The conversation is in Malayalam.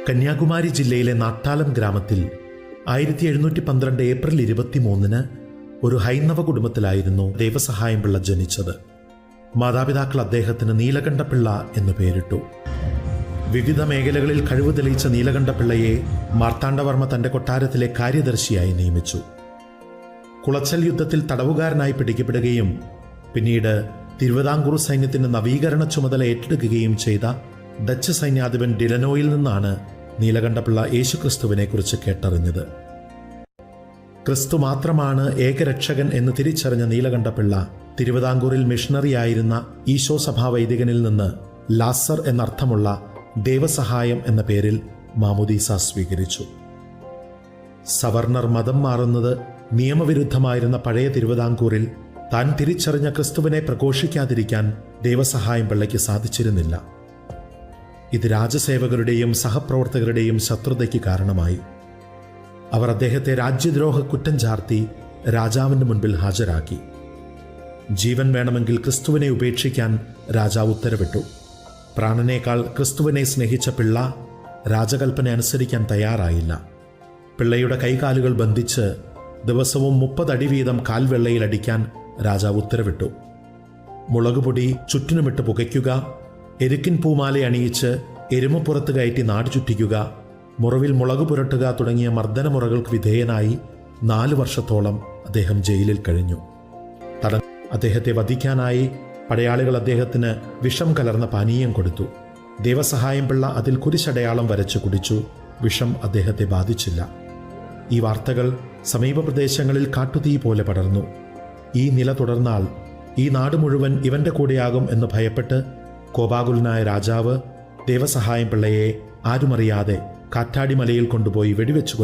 കന്യാകുമാരി ജില്ലയിലെ നാട്ടാലം ഗ്രാമത്തിൽ 1712 ഏപ്രിൽ 23 ഒരു ഹൈന്ദവ കുടുംബത്തിലായിരുന്നു ദേവസഹായം പിള്ള ജനിച്ചത്. മാതാപിതാക്കൾ അദ്ദേഹത്തിന് നീലകണ്ഠപിള്ള എന്ന് പേരിട്ടു. വിവിധ മേഖലകളിൽ കഴിവ് തെളിയിച്ച നീലകണ്ഠപിള്ളയെ മാർത്താണ്ഡവർമ്മ തന്റെ കൊട്ടാരത്തിലെ കാര്യദർശിയായി നിയമിച്ചു. കുളച്ചൽ യുദ്ധത്തിൽ തടവുകാരനായി പിടിക്കപ്പെടുകയും പിന്നീട് തിരുവിതാംകൂർ സൈന്യത്തിന്റെ നവീകരണ ചുമതല ഏറ്റെടുക്കുകയും ചെയ്ത ഡച്ച് സൈന്യാധിപൻ ഡിലനോയിൽ നിന്നാണ് നീലകണ്ഠപിള്ള യേശുക്രിസ്തുവിനെ കുറിച്ച് കേട്ടറിഞ്ഞത്. ക്രിസ്തു മാത്രമാണ് ഏകരക്ഷകൻ എന്ന് തിരിച്ചറിഞ്ഞ നീലകണ്ഠപിള്ള തിരുവിതാംകൂറിൽ മിഷണറിയായിരുന്ന ഈശോ സഭാ വൈദികനിൽ നിന്ന് ലാസർ എന്നർത്ഥമുള്ള ദേവസഹായം എന്ന പേരിൽ മാമുദീസ സ്വീകരിച്ചു. സവർണർ മതം മാറുന്നത് നിയമവിരുദ്ധമായിരുന്ന പഴയ തിരുവിതാംകൂറിൽ താൻ തിരിച്ചറിഞ്ഞ ക്രിസ്തുവിനെ പ്രഘോഷിക്കാതിരിക്കാൻ ദേവസഹായം പിള്ളയ്ക്ക് സാധിച്ചിരുന്നില്ല. ഇത് രാജസേവകരുടെയും സഹപ്രവർത്തകരുടെയും ശത്രുതയ്ക്ക് കാരണമായി. അവർ അദ്ദേഹത്തെ രാജ്യദ്രോഹ കുറ്റം ചാർത്തി രാജാവിന്റെ മുൻപിൽ ഹാജരാക്കി. ജീവൻ വേണമെങ്കിൽ ക്രിസ്തുവിനെ ഉപേക്ഷിക്കാൻ രാജാവ് ഉത്തരവിട്ടു. പ്രാണനേക്കാൾ ക്രിസ്തുവിനെ സ്നേഹിച്ച പിള്ള രാജകൽപ്പന അനുസരിക്കാൻ തയ്യാറായില്ല. പിള്ളയുടെ കൈകാലുകൾ ബന്ധിച്ച് ദിവസവും 30 അടി വീതം കാൽവെള്ളയിൽ അടിക്കാൻ രാജാവ് ഉത്തരവിട്ടു. മുളകുപൊടി ചുറ്റിനുമിട്ട് പുകയ്ക്കുക, എരുക്കിൻ പൂമാല അണിയിച്ച് എരുമപ്പുറത്ത് കയറ്റി നാട് ചുറ്റിക്കുക, മുറിവിൽ മുളക് പുരട്ടുക തുടങ്ങിയ മർദ്ദനമുറകൾക്ക് വിധേയനായി 4 വർഷത്തോളം അദ്ദേഹം ജയിലിൽ കഴിഞ്ഞു. അദ്ദേഹത്തെ വധിക്കാനായി പടയാളികൾ അദ്ദേഹത്തിന് വിഷം കലർന്ന പാനീയം കൊടുത്തു. ദേവസഹായം പിള്ള അതിൽ കുരിശടയാളം വരച്ച് കുടിച്ചു. വിഷം അദ്ദേഹത്തെ ബാധിച്ചില്ല. ഈ വാർത്തകൾ സമീപ പ്രദേശങ്ങളിൽ കാട്ടുതീ പോലെ പടർന്നു. ഈ നില തുടർന്നാൽ ഈ നാട് മുഴുവൻ ഇവന്റെ കൂടെയാകും എന്ന് ഭയപ്പെട്ട് കോപാകുലനായ രാജാവ് ദേവസഹായം പിള്ളയെ ആരുമറിയാതെ കാറ്റാടിമലയിൽ കൊണ്ടുപോയി വെടിവെച്ചു.